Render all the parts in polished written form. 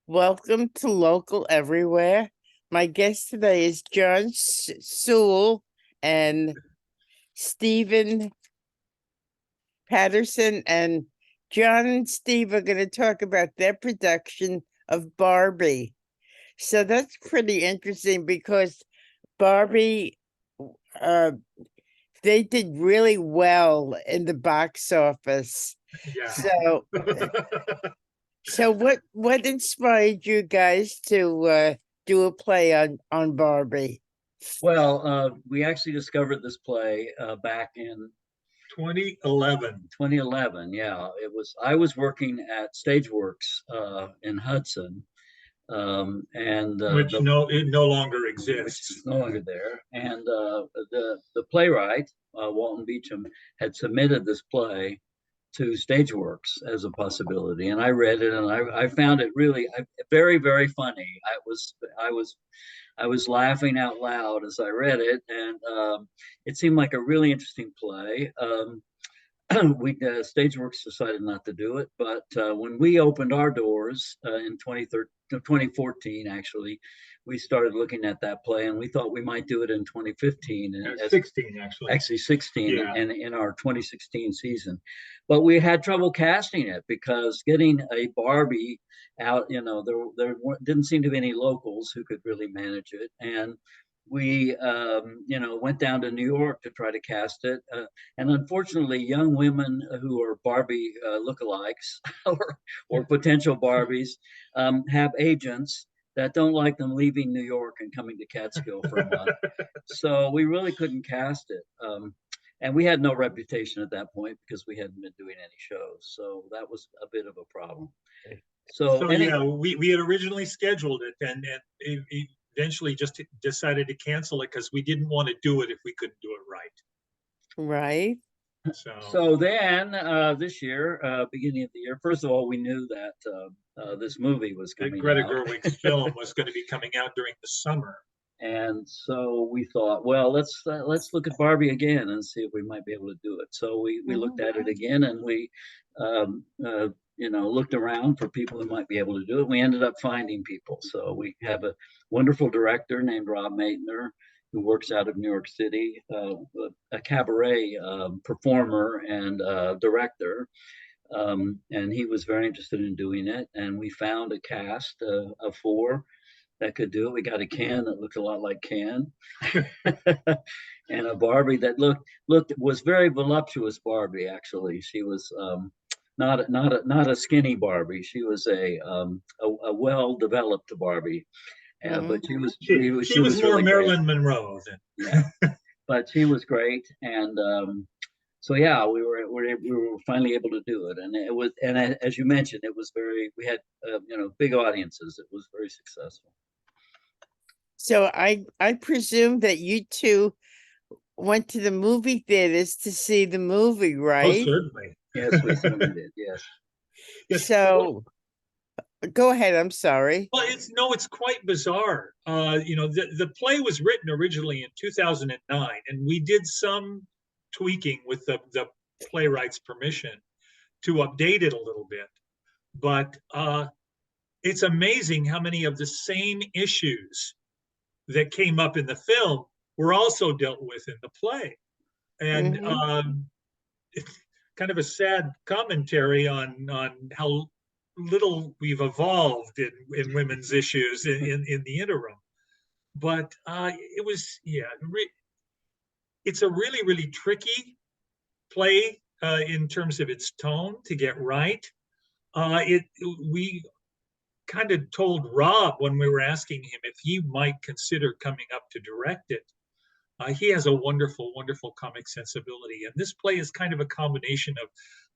Welcome to Local Everywhere. My guest today is John Sowle and Steven Patterson. And John and Steve are going to talk about their production of Barbie. So that's pretty interesting because Barbie, uh, they did really well in the box office. Yeah. So So what inspired you guys to do a play on Barbie? Well, we actually discovered this play back in 2011. 2011. Yeah, I was working at Stageworks in Hudson, and Which it no longer which exists. is no longer there. And the playwright Walton Beecham had submitted this play to Stageworks as a possibility, and I read it, and I found it really very, very funny. I was laughing out loud as I read it, and it seemed like a really interesting play. We Stageworks decided not to do it, but when we opened our doors in 2014, actually, we started looking at that play, and we thought we might do it in 2015. And 16, actually 16, yeah. and in our 2016 season. But we had trouble casting it because getting a Barbie out, there didn't seem to be any locals who could really manage it. And we, went down to New York to try to cast it. And unfortunately, young women who are Barbie lookalikes or potential Barbies have agents that don't like them leaving New York and coming to Catskill for a month. So we really couldn't cast it. And we had no reputation at that point because we hadn't been doing any shows. So that was a bit of a problem. So yeah, we had originally scheduled it and eventually just decided to cancel it because we didn't want to do it if we couldn't do it right. Right. So then this year, beginning of the year, first of all, we knew that this movie was coming Greta out. Gerwig's film was going to be coming out during the summer. And so we thought, well, let's look at Barbie again and see if we might be able to do it. So we looked at it again, and we looked around for people who might be able to do it. We ended up finding people. So we have a wonderful director named Rob Maitner who works out of New York City, a cabaret performer and director. And he was very interested in doing it. And we found a cast of 4 that could do it. We got a Ken that looked a lot like Ken, and a Barbie that was very voluptuous Barbie. Actually, she was not a skinny Barbie. She was a well developed Barbie, but she was more really Marilyn Monroe than yeah. But she was great, and so yeah, we were finally able to do it, and it was, and as you mentioned, it was we had big audiences. It was very successful. So I presume that you two went to the movie theaters to see the movie, right? Oh, certainly. Yes, we certainly did. Yes. So go ahead. I'm sorry. Well, it's quite bizarre. The play was written originally in 2009, and we did some tweaking with the playwright's permission to update it a little bit. But it's amazing how many of the same issues that came up in the film were also dealt with in the play. And it's kind of a sad commentary on how little we've evolved in women's issues in the interim. But it was, it's a really, really tricky play in terms of its tone to get right. We kind of told Rob when we were asking him if he might consider coming up to direct it. He has a wonderful, wonderful comic sensibility, and this play is kind of a combination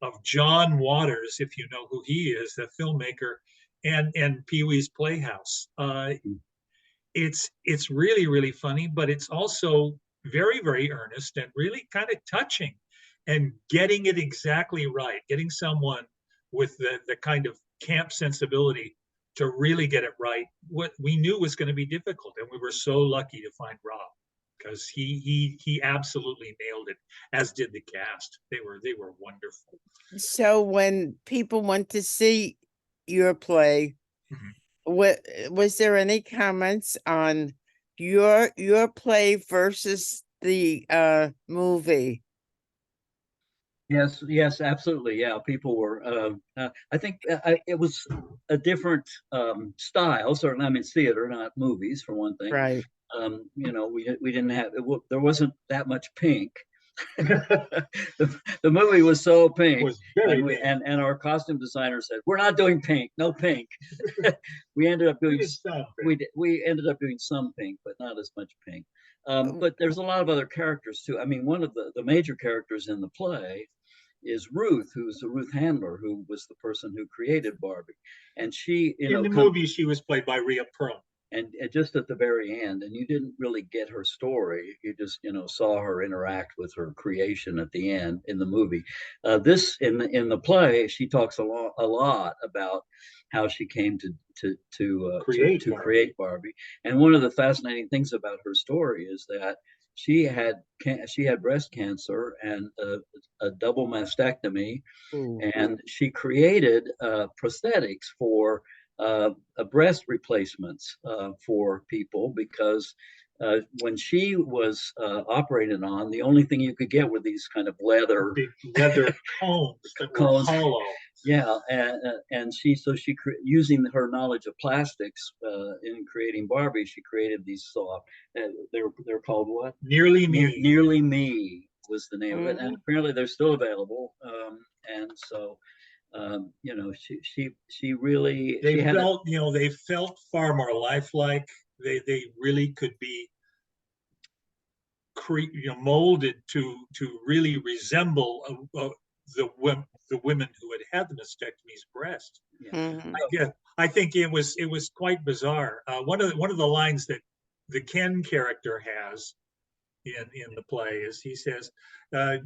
of John Waters, if you know who he is, the filmmaker, and Pee Wee's Playhouse. It's really, really funny, but it's also very, very earnest and really kind of touching, and getting it exactly right, getting someone with the kind of camp sensibility to really get it right, what we knew was going to be difficult, and we were so lucky to find Rob because he absolutely nailed it, as did the cast. They were wonderful. So when people went to see your play, what was there any comments on your play versus the movie? Yes, yes, absolutely. Yeah, people were. I think it was a different style. Certainly, I mean, theater, not movies, for one thing. Right. We didn't have there wasn't that much pink. The movie was so pink, Was very and pink. and our costume designer said, "We're not doing pink, no pink." We ended up doing we ended up doing some pink, but not as much pink. But there's a lot of other characters too. I mean, one of the major characters in the play is Ruth, who's Ruth Handler, who was the person who created Barbie, and she, in the movie, she was played by Rhea Perlman. And just at the very end, and you didn't really get her story, you just saw her interact with her creation at the end in the movie. This in the play, she talks a lot about how she came to create Barbie. And one of the fascinating things about her story is that she had breast cancer and a double mastectomy. Ooh. And she created prosthetics for breast replacements for people, because when she was operated on, the only thing you could get were these kind of leather cones that were hollow. Yeah, and she using her knowledge of plastics in creating Barbie, she created these soft. They're called what? Nearly Me. Nearly Me was the name of it, and Mm-hmm. apparently they're still available. And so she really they felt far more lifelike. They really could be molded to really resemble the women who had the mastectomy's breast. Mm-hmm. I think it was quite bizarre. One of the lines that the Ken character has in the play is, he says,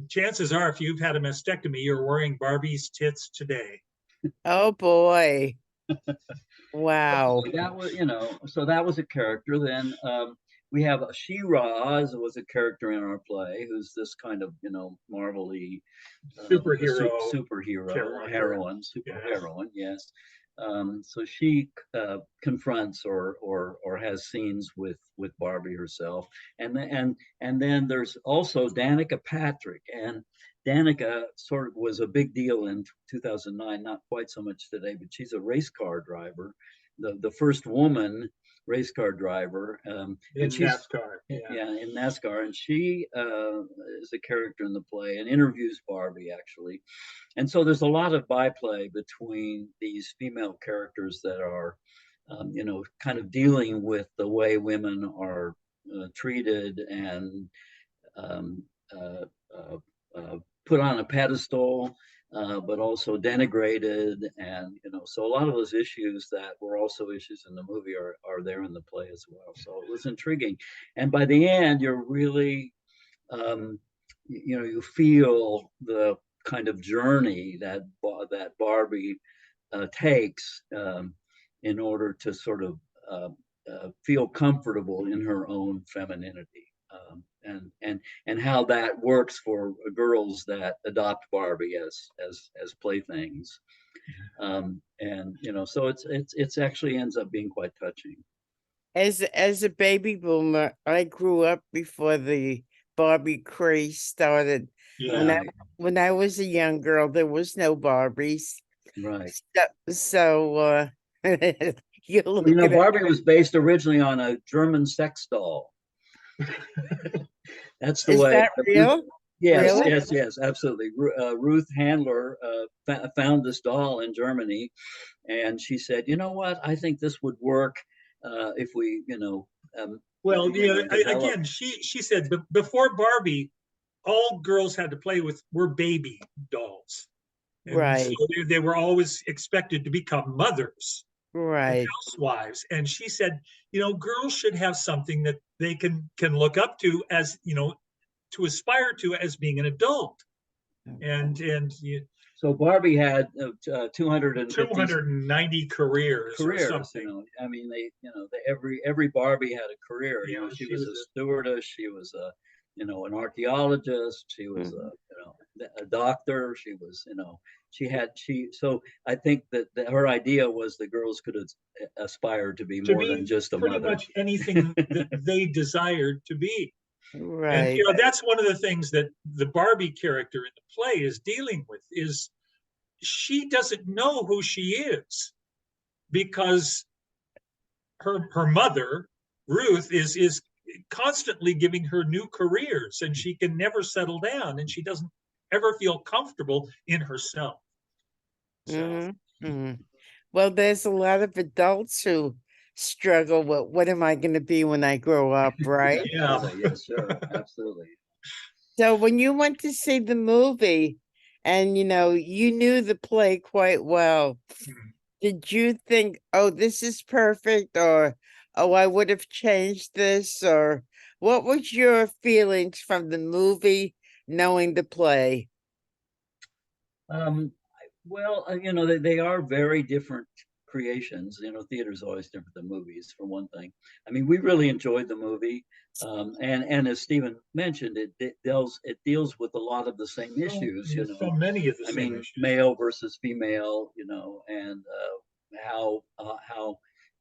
chances are, if you've had a mastectomy, you're wearing Barbie's tits today. Oh boy. Wow. So that was, so that was a character. Then we have She-Ra was a character in our play, who's this kind of, marvelly superhero heroine, yes. So she confronts or has scenes with Barbie herself, and then there's also Danica Patrick, and Danica sort of was a big deal in 2009, not quite so much today, but she's a race car driver, the first woman race car driver in NASCAR. In NASCAR, and she is a character in the play and interviews Barbie, actually. And so there's a lot of byplay between these female characters that are kind of dealing with the way women are treated and um, uh, put on a pedestal, but also denigrated. And so a lot of those issues that were also issues in the movie are there in the play as well. So it was intriguing, and by the end, you're really you feel the kind of journey that Barbie takes in order to sort of feel comfortable in her own femininity, and how that works for girls that adopt Barbie as playthings. And so it's actually ends up being quite touching. As a baby boomer, I grew up before the Barbie craze started. Yeah. When I was a young girl, there was no Barbies. Right. So you look at Barbie was based originally on a German sex doll. That's the Is way. that real? Yes, Really? yes, absolutely. Ruth Handler found this doll in Germany, and she said, "You know what? I think this would work if we, well, again, she said before Barbie, all girls had to play with were baby dolls, and Right. so they were always expected to become mothers, Right. housewives. And she said, girls should have something that they can look up to, as to aspire to as being an adult. And so Barbie had 290 careers or something. I mean, every Barbie had a career. Yeah, she was a stewardess. She was an archaeologist. She was a doctor. She was, so I think that her idea was the girls could aspire to be To more than be just a pretty mother. much anything that they desired to be. And Right. that's one of the things that the Barbie character in the play is dealing with, is she doesn't know who she is, because her mother, Ruth, is constantly giving her new careers, and she can never settle down, and she doesn't ever feel comfortable in herself. So Mhm. Well, there's a lot of adults who struggle with what am I going to be when I grow up, right? yeah. Absolutely, yes, sure, absolutely. So when you went to see the movie and you knew the play quite well, did you think, oh, this is perfect, or oh, I would have changed this, or what was your feelings from the movie knowing the play? Um, well, they are very different creations. Theater's always different than movies, for one thing. I mean, we really enjoyed the movie, and as Stephen mentioned, it deals with a lot of the same issues. So many of the I same mean, issues. male versus female, and how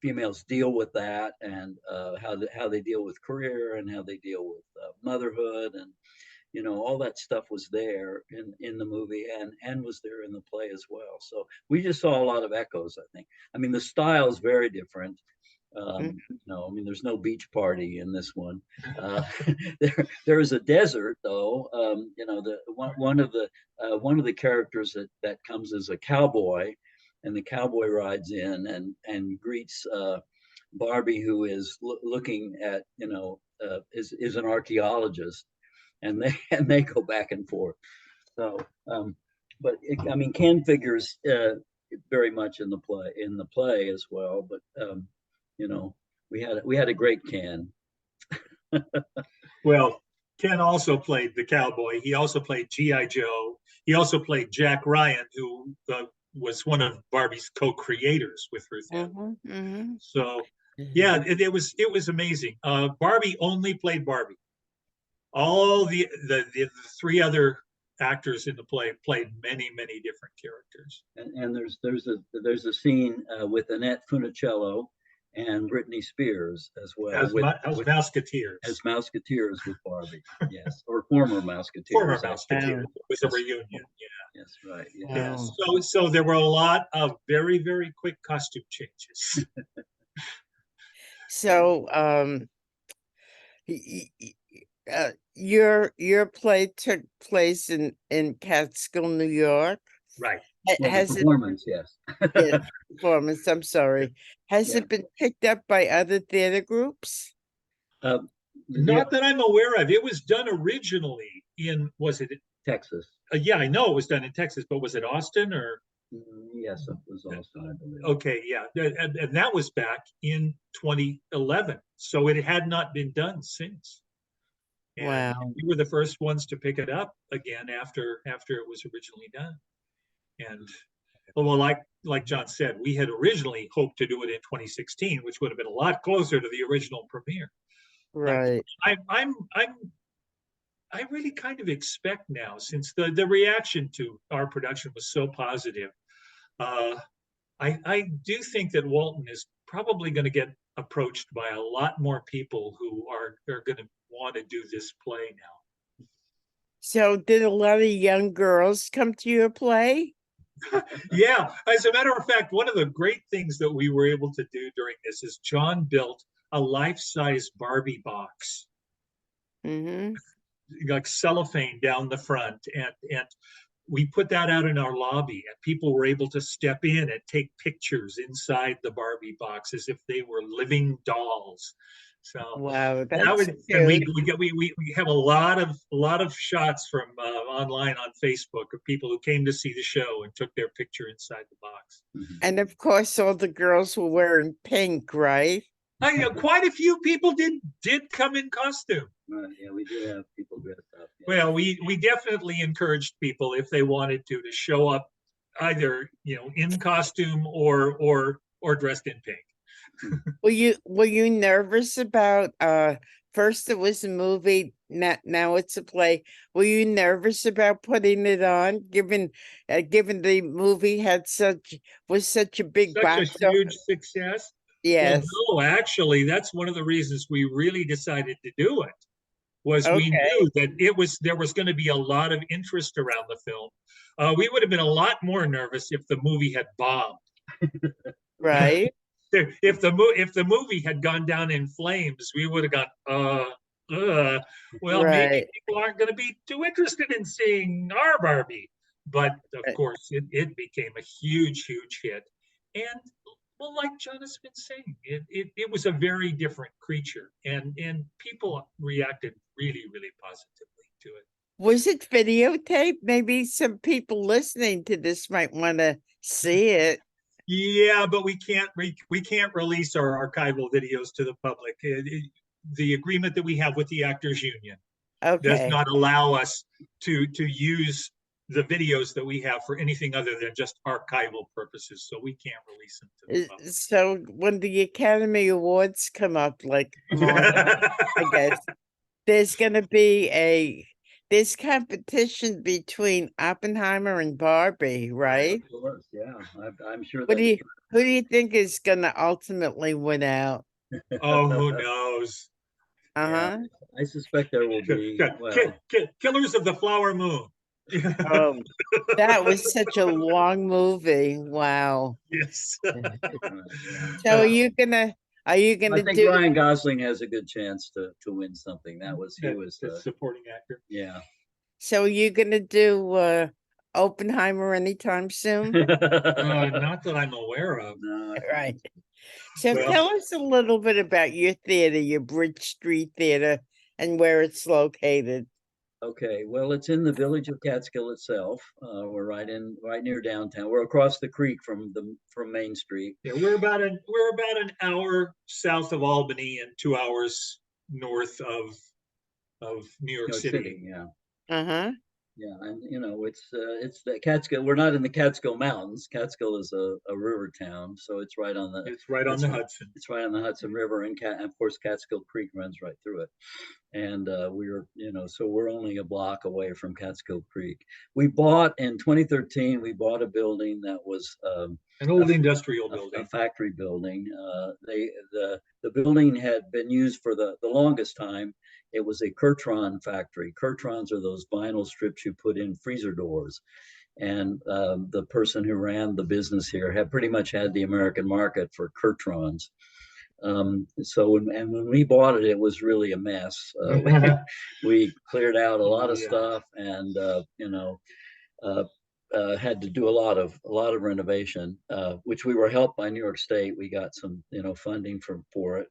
females deal with that, and how they deal with career, and how they deal with motherhood, and all that stuff was there in the movie, and was there in the play as well. So we just saw a lot of echoes, I think. I mean, the style is very different. Mm. I mean, there's no beach party in this one. There is a desert, though. One of the characters that comes as a cowboy, and the cowboy rides in and greets Barbie, who is looking at, is an archaeologist, and they go back and forth. So, but I mean, Ken figures very much in the play as well. But you know, we had a great Ken. Well, Ken also played the cowboy. He also played G.I. Joe. He also played Jack Ryan, who was one of Barbie's co-creators with Ruth Handler. So, yeah, it was amazing. Barbie only played Barbie. All the three other actors in the play played many different characters. And there's a scene with Annette Funicello and Britney Spears as well, As Mouseketeers. As Mouseketeers with Barbie, yes, or former Mouseketeers. Former Mouseketeers. It was a reunion. Yeah. Yes, right. Yeah. Yes. So there were a lot of very quick costume changes. So your play took place in Catskill, New York. Right. Has performance, yes. Performance, I'm sorry. Has it been picked up by other theater groups? Not that I'm aware of. It was done originally was it Texas? Yeah, I know it was done in Texas, but was it Austin or? Yes, it was Austin, I believe. Okay, yeah, and that was back in 2011, so it had not been done since. And wow, we were the first ones to pick it up again after it was originally done. And well, like John said, we had originally hoped to do it in 2016, which would have been a lot closer to the original premiere. right. I really kind of expect now, since the reaction to our production was so positive, I do think that Walton is probably going to get approached by a lot more people who are going to want to do this play now. So did a lot of young girls come to your play? Yeah, as a matter of fact, one of the great things that we were able to do during this is John built a life-size Barbie box, like cellophane down the front, and we put that out in our lobby, and people were able to step in and take pictures inside the Barbie box as if they were living dolls. So wow, that was, that's and cute. we have a lot of shots from online on Facebook of people who came to see the show and took their picture inside the box. And of course, all the girls were wearing pink, right? Quite a few people did come in costume. Yeah, we did have people dressed up. Yeah. Well, we definitely encouraged people, if they wanted to show up either in costume or dressed in pink. Were you nervous about first it was a movie, now it's a play. Were you nervous about putting it on, given the movie was such a big Such a box huge office? success. Well, Yes. no, actually, that's one of the reasons we really decided to do it. Was we Okay. knew that there was going to be a lot of interest around the film. We would have been a lot more nervous if the movie had bombed. Right. If the movie had gone down in flames, we would have gone, well, maybe Right. people aren't going to be too interested in seeing our Barbie. But of course, it became a huge, huge hit. And well, like John has been saying, it was a very different creature, and people reacted really, really positively to it. Was it videotaped? Maybe some people listening to this might want to see it. Yeah, but we can't release our archival videos to the public. The agreement that we have with the Actors Union does Okay. not allow us to use the videos that we have for anything other than just archival purposes. So we can't release them to the public. So when the Academy Awards come up, like March, I guess, there's going to be this competition between Oppenheimer and Barbie, right? Of course, yeah. I'm sure What do that's you who do you think is going to ultimately win out? Oh, who knows? Uh-huh. I suspect there will be, well, Killers of the Flower Moon. Oh, that was such a long movie. Wow. Yes. So are you I gonna think do Ryan Gosling has a good chance to win something. He was the supporting actor. yeah. so are you gonna do Oppenheimer anytime soon? Not that I'm aware of. No, Right. So Well, tell us a little bit about your theater, your Bridge Street Theater, and where it's located. okay, well, it's in the village of Catskill itself. We're right near downtown. We're across the creek from Main Street. yeah, we're about an hour south of Albany and 2 hours north of New York City. Yeah. Uh-huh. Yeah, and it's the Catskill. We're not in the Catskill Mountains. Catskill is a river town, so it's right on the It's right on the Hudson. it's right on the Hudson River, and of course Catskill Creek runs right through it. And so we're only a block away from Catskill Creek. We bought in 2013. We bought a building that was An old industrial building. a factory building. The building had been used for the longest time. It was a Kurtron factory. Kurtrons are those vinyl strips you put in freezer doors. And the person who ran the business here had pretty much had the American market for Kurtrons. When we bought it, it was really a mess. We cleared out a lot of stuff, and had to do a lot of renovation, which we were helped by New York State. We got some funding for it,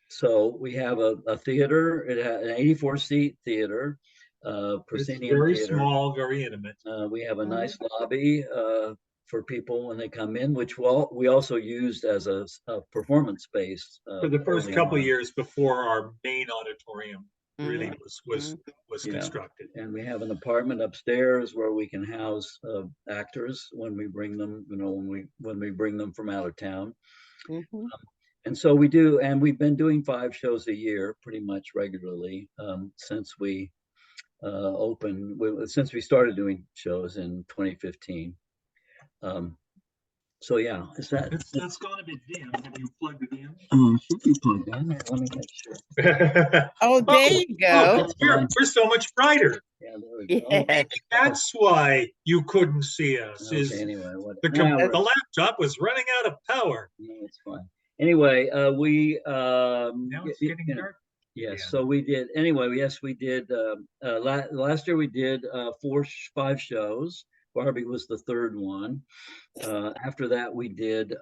so we have a theater. It had an 84-seat theater. It's proscenium very theater. small, very intimate. We have a nice lobby for people when they come in, which we also used as a performance space For the first couple of years before our main auditorium really was constructed. And we have an apartment upstairs where we can house actors when we bring them, when we bring them from out of town. And so we do, and we've been doing 5 shows a year pretty much regularly since we since we started doing shows in 2015. So yeah, That's going to be dim. Have you plugged it in? Should be plugged in. Let me make sure. Oh, there you go. We're so much brighter. Yeah, there we go. Yeah. That's why you couldn't see us. Okay, anyway, the laptop was running out of power. No, it's fine. Anyway, Now it's getting dark. Yes, Yeah. so we did. Anyway, yes, we did. Last year we did 5 shows. Barbie was the 3rd one. After that, we did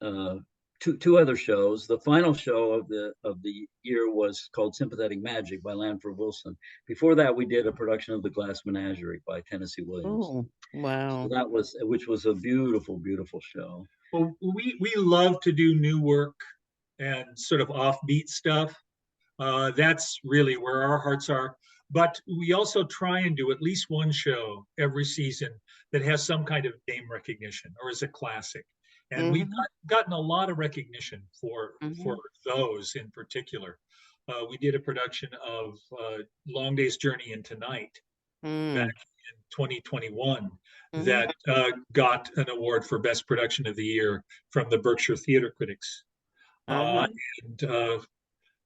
2 other shows. The final show of the year was called Sympathetic Magic by Lanford Wilson. Before that, we did a production of The Glass Menagerie by Tennessee Williams. Oh, wow. So which was a beautiful, beautiful show. Well, we love to do new work and sort of offbeat stuff. That's really where our hearts are. But we also try and do at least one show every season that has some kind of name recognition or is a classic. And we've gotten a lot of recognition for those in particular. we did a production of Long Day's Journey into Night Mm, back in 2021 mhm. that got an award for Best Production of the Year from the Berkshire Theater Critics. Uh-huh. And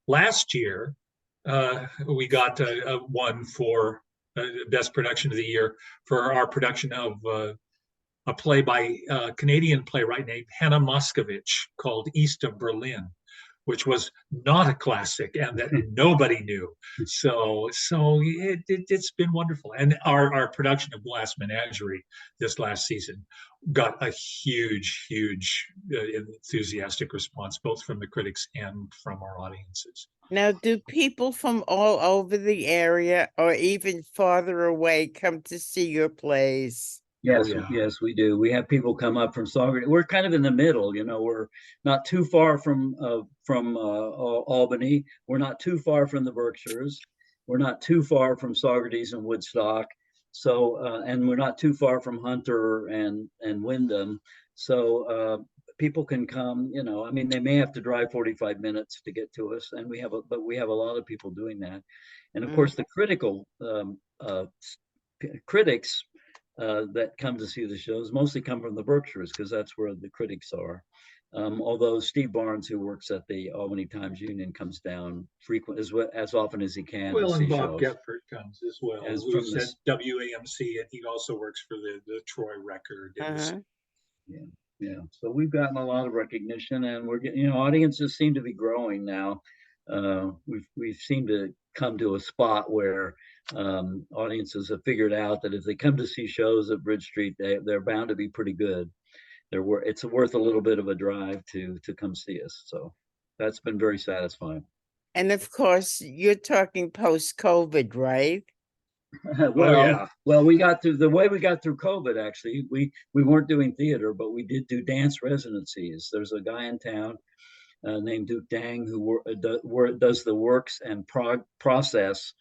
last year, we got a one for Best Production of the Year for our production of a play by a Canadian playwright named Hannah Moscovich called East of Berlin, which was not a classic and that nobody knew. So it's been wonderful. And our production of Glass Menagerie this last season got a huge enthusiastic response, both from the critics and from our audiences. Now, do people from all over the area or even farther away come to see your plays? Yes, yeah. yes, we do. We have people come up from Saugerties. We're kind of in the middle, you know. We're not too far from Albany. We're not too far from the Berkshires. We're not too far from Saugerties and Woodstock. So, and we're not too far from Hunter and Wyndham. So, people can come. You know, I mean, they may have to drive 45 minutes to get to us, and but we have a lot of people doing that. And of course, the critics that come to see the shows mostly come from the Berkshires because that's where the critics are. Although Steve Barnes, who works at the Albany Times Union, comes down frequent as often as he can Well, to and see Bob shows. Gephardt comes as well, As who's from at this, WAMC, and he also works for the Troy Record. Uh-huh. yeah, yeah. So we've gotten a lot of recognition, and we're getting, you know, audiences seem to be growing now. We've seemed to come to a spot where audiences have figured out that if they come to see shows at Bridge Street, they're bound to be pretty good. It's worth a little bit of a drive to come see us. So that's been very satisfying. And of course, you're talking post-COVID, right? Well, we got through the way we got through COVID. Actually, we weren't doing theater, but we did do dance residencies. There's a guy in town named Duke Dang who does the works and process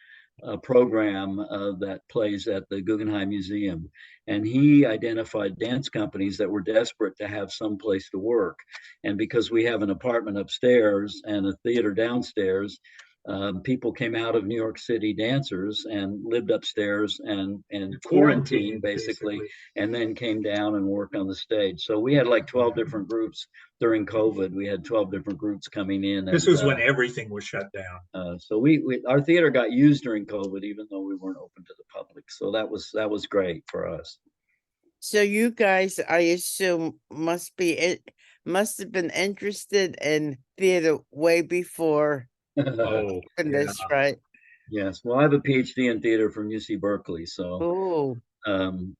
program that plays at the Guggenheim Museum. And he identified dance companies that were desperate to have some place to work. And because we have an apartment upstairs and a theater downstairs, people came out of New York City, dancers, and lived upstairs and quarantined basically, and then came down and worked on the stage. So we had like 12 different groups during COVID. We had 12 different groups coming in. This was when everything was shut down. So our theater got used during COVID, even though we weren't open to the public. So that was great for us. So you guys, I assume, must have been interested in theater way before Oh, this, right? Yes. Well, I have a PhD in theater from UC Berkeley. So, Oh,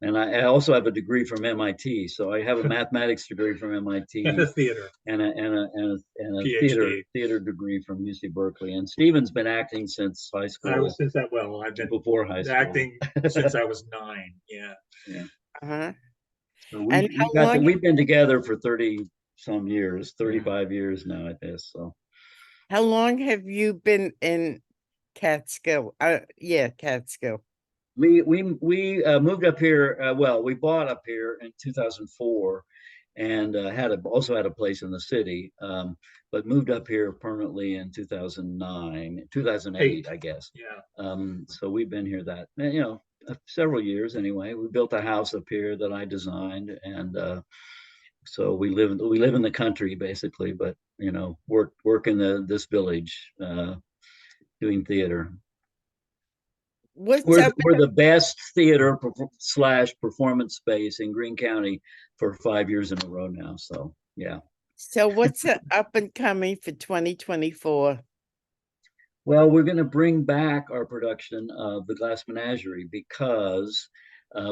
and I also have a degree from MIT. So I have a mathematics degree from MIT and a theater and a PhD. theater degree from UC Berkeley. And Steven's been acting since high school. I've been before high school acting since I was 9. Yeah. Yeah. uh-huh. So And how long? we've been together for 30 some years, 35 years now, I guess. So How long have you been in Catskill? Yeah, Catskill. we moved up here. Well, we bought up here in 2004, and also had a place in the city, but moved up here permanently in 2008, I guess. Yeah. So we've been here several years anyway. We built a house up here that I designed, and so we live in the country basically, but work in this village doing theater. What's up? We're the best theater / performance space in Greene County for 5 years in a row now. So yeah. So what's up and coming for 2024? Well, we're going to bring back our production of The Glass Menagerie because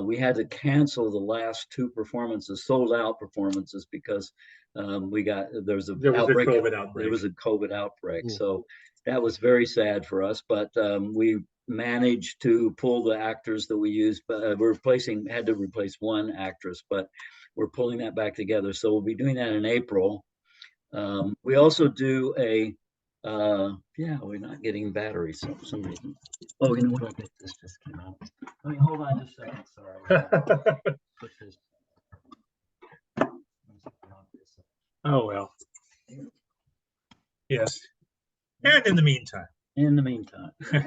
we had to cancel the last 2 performances, sold out performances, because there was a COVID outbreak. There was a COVID outbreak. So that was very sad for us, but we managed to pull the actors that we used, but had to replace 1 actress, but we're pulling that back together. So we'll be doing that in April. We also do we're not getting batteries for some reason. Oh, you know what? I bet this just came out. Hold on just a second. Sorry. Put this. Oh, well. Yes. And in the meantime. In the meantime. Yes,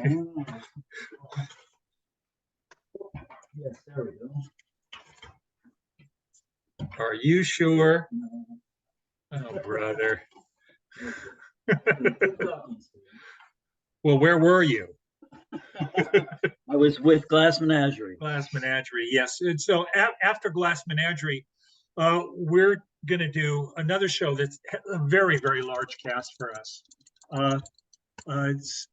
there we go. Are you sure? Oh, brother. Well, where were you? I was with Glass Menagerie. Glass Menagerie, yes. And so after Glass Menagerie, we're going to do another show that's a very, very large cast for us. It's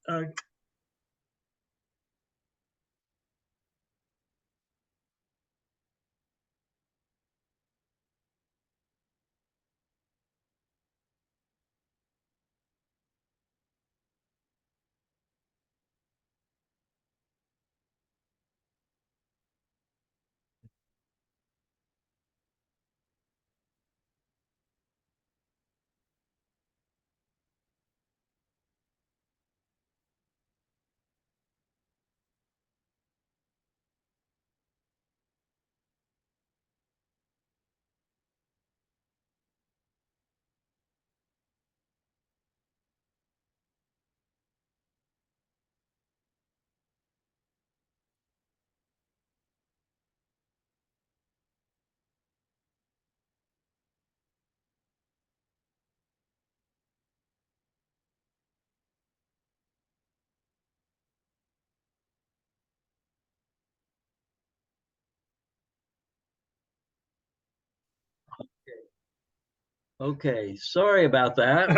Okay, sorry about that.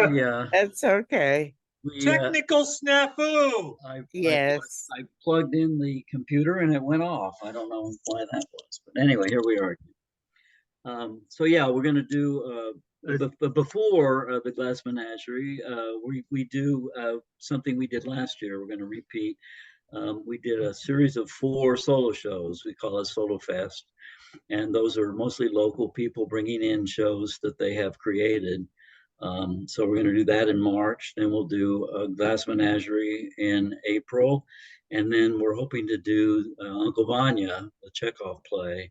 That's okay. technical snafu. Yes. I plugged in the computer and it went off. I don't know why that was, but anyway, here we are. So yeah, we're going to do before the Glass Menagerie. We do something we did last year. We're going to repeat. We did a series of 4 solo shows. We call it Solo Fest, and those are mostly local people bringing in shows that they have created. So we're going to do that in March. Then we'll do a Glass Menagerie in April, and then we're hoping to do Uncle Vanya, the Chekhov play,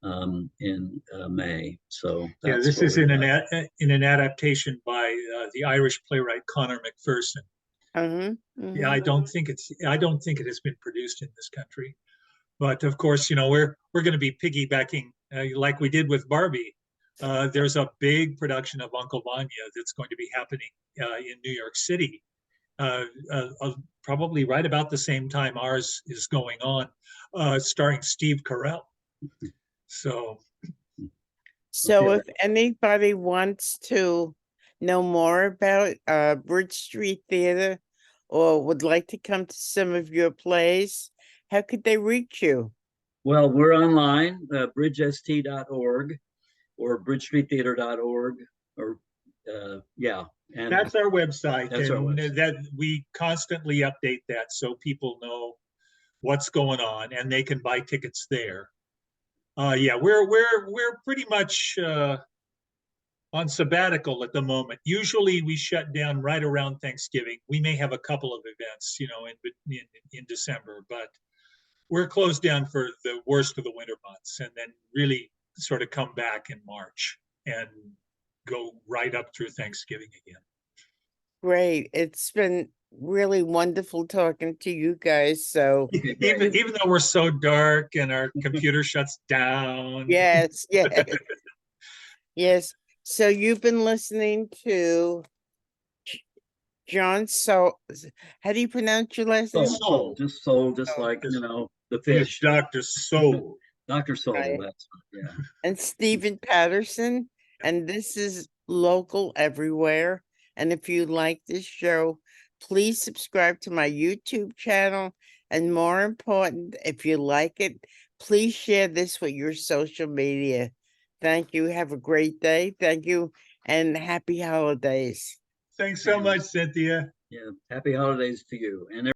in May. So Yeah, that's this what is we're in doing. an adaptation by the Irish playwright Conor McPherson. Yeah, I don't think it has been produced in this country. But of course, we're going to be piggybacking like we did with Barbie. There's a big production of Uncle Vanya that's going to be happening in New York City, probably right about the same time ours is going on, starring Steve Carell. So So Okay. if anybody wants to know more about Bridge Street Theater or would like to come to some of your plays, how could they reach you? Well, we're online, bridgest.org or bridgestreettheater.org, or yeah. And that's our website, That's our and website. that we constantly update that so people know what's going on and they can buy tickets there. Yeah, we're pretty much on sabbatical at the moment. Usually we shut down right around Thanksgiving. We may have a couple of events, in December, but we're closed down for the worst of the winter months, and then really sort of come back in March and go right up through Thanksgiving again. Great. It's been really wonderful talking to you guys. So Even though we're so dark and our computer shuts down. yes, yes, yes. So you've been listening to John how do you pronounce your last name? Sowle, just Oh, like, the It's fish. Dr. Sowle. Dr. Sowle, right. yeah. And Steven Patterson. And this is local everywhere. And if you like this show, please subscribe to my YouTube channel. And more important, if you like it, please share this with your social media. Thank you. Have a great day. Thank you. And happy holidays. Thanks so much, Cynthia. Yeah, happy holidays to you. And